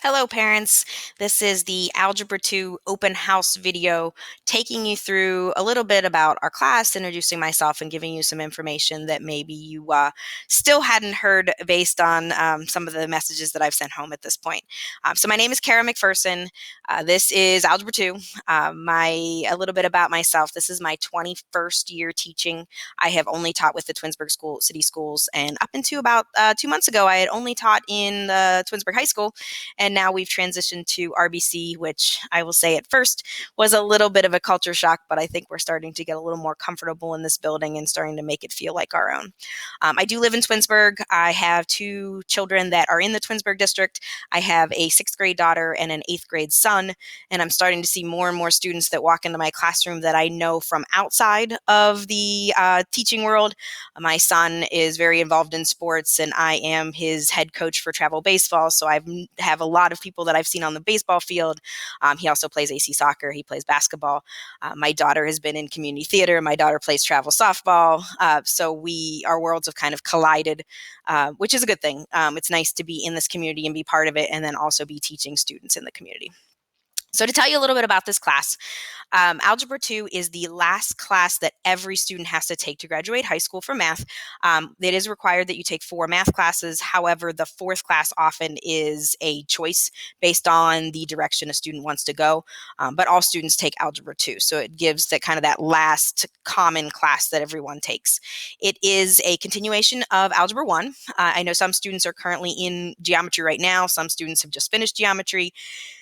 Hello, parents. This is the Algebra 2 open house video taking you through a little bit about our class, introducing myself, and giving you some information that maybe you still hadn't heard based on some of the messages that I've sent home at this point. So my name is Cara McPherson. This is Algebra 2. A little bit about myself. This is my 21st year teaching. I have only taught with the Twinsburg City Schools, and up until about 2 months ago, I had only taught in the Twinsburg High School. And now we've transitioned to RBC, which I will say at first was a little bit of a culture shock, but I think we're starting to get a little more comfortable in this building and starting to make it feel like our own. I do live in Twinsburg. I have two children that are in the Twinsburg district. I have a 6th grade daughter and an 8th grade son, and I'm starting to see more and more students that walk into my classroom that I know from outside of the teaching world. My son is very involved in sports, and I am his head coach for travel baseball, so I have a lot of people that I've seen on the baseball field. He also plays AC soccer. He plays basketball. My daughter has been in community theater. My daughter plays travel softball. So our worlds have kind of collided, which is a good thing. It's nice to be in this community and be part of it, and then also be teaching students in the community. So to tell you a little bit about this class, Algebra 2 is the last class that every student has to take to graduate high school for math. It is required that you take 4 math classes. However, the 4th class often is a choice based on the direction a student wants to go. But all students take Algebra 2. So it gives that last common class that everyone takes. It is a continuation of Algebra 1. I know some students are currently in geometry right now. Some students have just finished geometry.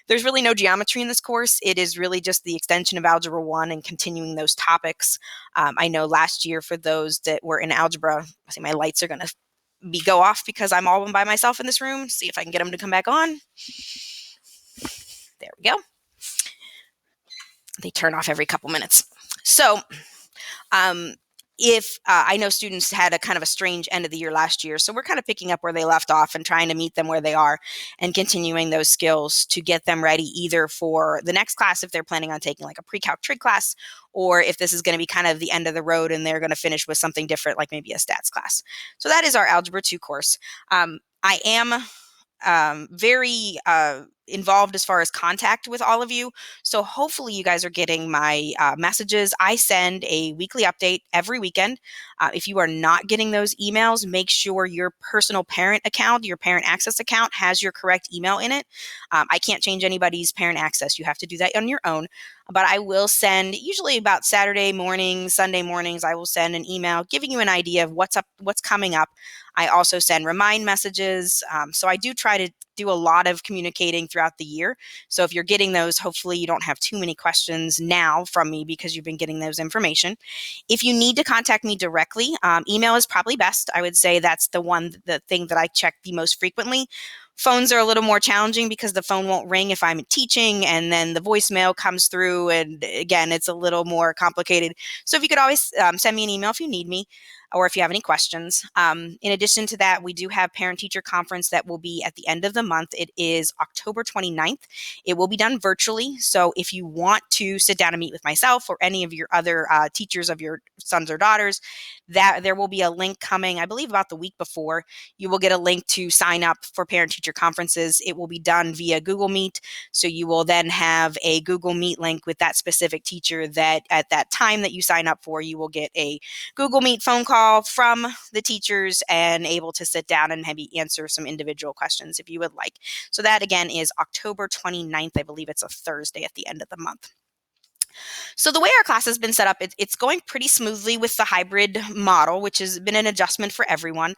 There's really no geometry in this course. It is really just the extension of Algebra 1 and continuing those topics. I know last year for those that were in algebra, I see my lights are going to go off because I'm all by myself in this room. See if I can get them to come back on. There we go. They turn off every couple minutes. So if I know students had a kind of a strange end of the year last year, so we're kind of picking up where they left off and trying to meet them where they are and continuing those skills to get them ready either for the next class if they're planning on taking like a pre-calc trig class, or if this is going to be kind of the end of the road and they're going to finish with something different like maybe a stats class. So that is our Algebra 2 course. I am very involved as far as contact with all of you. So hopefully you guys are getting my messages. I send a weekly update every weekend. If you are not getting those emails, make sure your personal parent account, your parent access account, has your correct email in it. I can't change anybody's parent access. You have to do that on your own. But I will send, usually about Saturday mornings, Sunday mornings, I will send an email giving you an idea of what's coming up. I also send remind messages. So I do try to do a lot of communicating throughout the year. So if you're getting those, hopefully you don't have too many questions now from me because you've been getting those information. If you need to contact me directly, email is probably best. I would say that's the thing that I check the most frequently. Phones are a little more challenging because the phone won't ring if I'm teaching, and then the voicemail comes through, and again, it's a little more complicated. So if you could always send me an email if you need me, or if you have any questions. In addition to that, we do have parent-teacher conference that will be at the end of the month. It is October 29th. It will be done virtually. So if you want to sit down and meet with myself or any of your other teachers of your sons or daughters, that there will be a link coming, I believe about the week before. You will get a link to sign up for parent-teacher conferences. It will be done via Google Meet. So you will then have a Google Meet link with that specific teacher that at that time that you sign up for, you will get a Google Meet phone call from the teachers and able to sit down and maybe answer some individual questions if you would like. So that again is October 29th. I believe it's a Thursday at the end of the month. So the way our class has been set up, it's going pretty smoothly with the hybrid model, which has been an adjustment for everyone.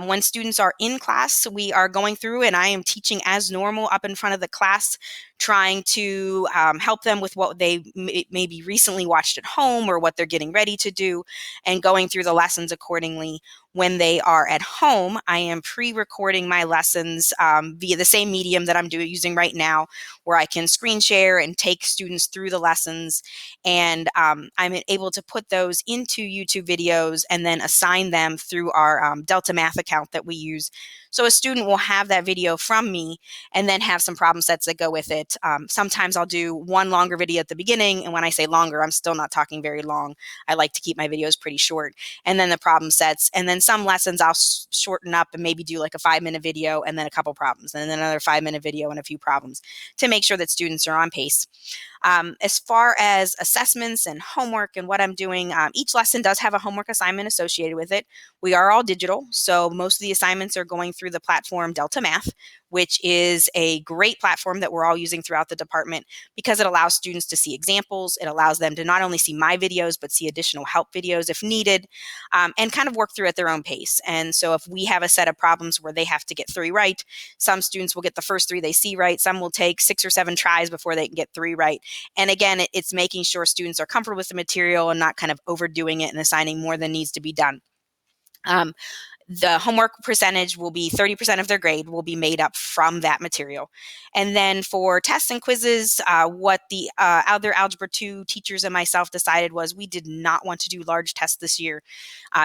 When students are in class, we are going through and I am teaching as normal up in front of the class, trying to help them with what they maybe recently watched at home or what they're getting ready to do, and going through the lessons accordingly. When they are at home, I am pre-recording my lessons via the same medium that I'm using right now, where I can screen share and take students through the lessons. And I'm able to put those into YouTube videos and then assign them through our Delta Math account that we use. So a student will have that video from me and then have some problem sets that go with it. Sometimes I'll do one longer video at the beginning. And when I say longer, I'm still not talking very long. I like to keep my videos pretty short. And then the problem sets. And then some lessons I'll shorten up and maybe do like a 5-minute video and then a couple problems, and then another 5-minute video and a few problems to make sure that students are on pace. As far as assessments and homework and what I'm doing, each lesson does have a homework assignment associated with it. We are all digital, so most of the assignments are going through the platform Delta Math, which is a great platform that we're all using throughout the department because it allows students to see examples. It allows them to not only see my videos, but see additional help videos if needed, and kind of work through at their own pace. And so if we have a set of problems where they have to get 3 right, some students will get the first 3 they see right. Some will take 6 or 7 tries before they can get 3 right. And again, it's making sure students are comfortable with the material and not kind of overdoing it and assigning more than needs to be done. The homework percentage will be 30% of their grade will be made up from that material. And then for tests and quizzes, what the other Algebra 2 teachers and myself decided was we did not want to do large tests this year.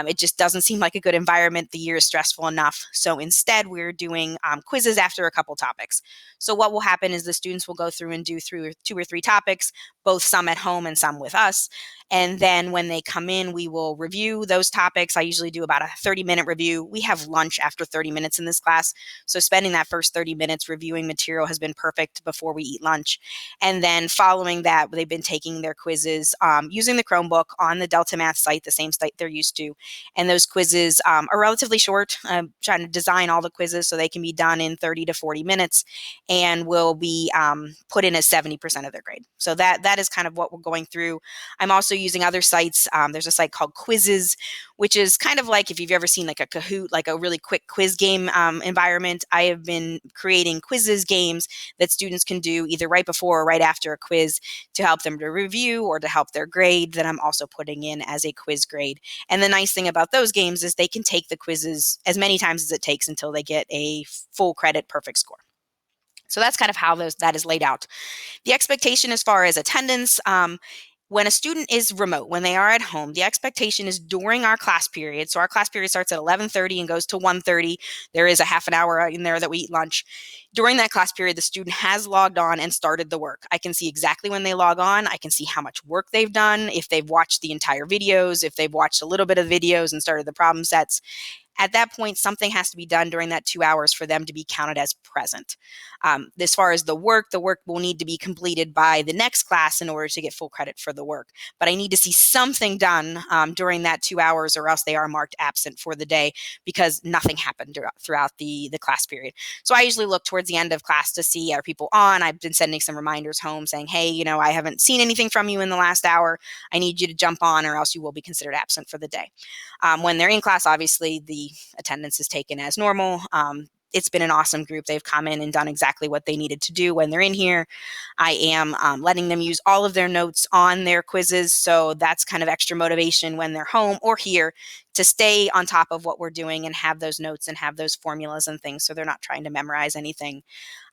It just doesn't seem like a good environment. The year is stressful enough. So instead, we're doing quizzes after a couple topics. So what will happen is the students will go through and do 2 or 3 topics, both some at home and some with us. And then when they come in, we will review those topics. I usually do about a 30-minute review. We have lunch after 30 minutes in this class. So spending that first 30 minutes reviewing material has been perfect before we eat lunch. And then following that, they've been taking their quizzes using the Chromebook on the Delta Math site, the same site they're used to. And those quizzes are relatively short. I'm trying to design all the quizzes so they can be done in 30 to 40 minutes and will be put in as 70% of their grade. So that is kind of what we're going through. I'm also using other sites. There's a site called Quizzes, which is kind of like if you've ever seen like a Kahoot, like a really quick quiz game environment. I have been creating quizzes games that students can do either right before or right after a quiz to help them to review or to help their grade that I'm also putting in as a quiz grade. And the nice thing about those games is they can take the quizzes as many times as it takes until they get a full credit perfect score. So that's kind of how that is laid out. The expectation as far as attendance, when a student is remote, when they are at home, the expectation is during our class period. So our class period starts at 11:30 and goes to 1:30. There is a half an hour in there that we eat lunch. During that class period, the student has logged on and started the work. I can see exactly when they log on. I can see how much work they've done, if they've watched the entire videos, if they've watched a little bit of videos and started the problem sets. At that point, something has to be done during that 2 hours for them to be counted as present. As far as the work will need to be completed by the next class in order to get full credit for the work. But I need to see something done during that 2 hours or else they are marked absent for the day because nothing happened throughout the class period. So I usually look towards the end of class to see, are people on? I've been sending some reminders home saying, hey, I haven't seen anything from you in the last hour. I need you to jump on or else you will be considered absent for the day. When they're in class, obviously the attendance is taken as normal. It's been an awesome group. They've come in and done exactly what they needed to do when they're in here. I am letting them use all of their notes on their quizzes. So that's kind of extra motivation when they're home or here to stay on top of what we're doing and have those notes and have those formulas and things. So they're not trying to memorize anything.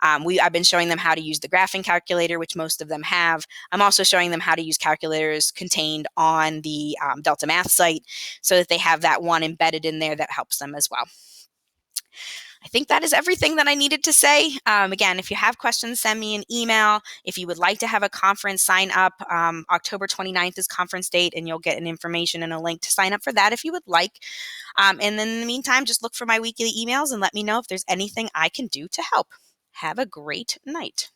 I've been showing them how to use the graphing calculator, which most of them have. I'm also showing them how to use calculators contained on the Delta Math site so that they have that one embedded in there that helps them as well. I think that is everything that I needed to say. Again, if you have questions, send me an email. If you would like to have a conference, sign up. October 29th is conference date, and you'll get an information and a link to sign up for that if you would like. And then in the meantime, just look for my weekly emails and let me know if there's anything I can do to help. Have a great night.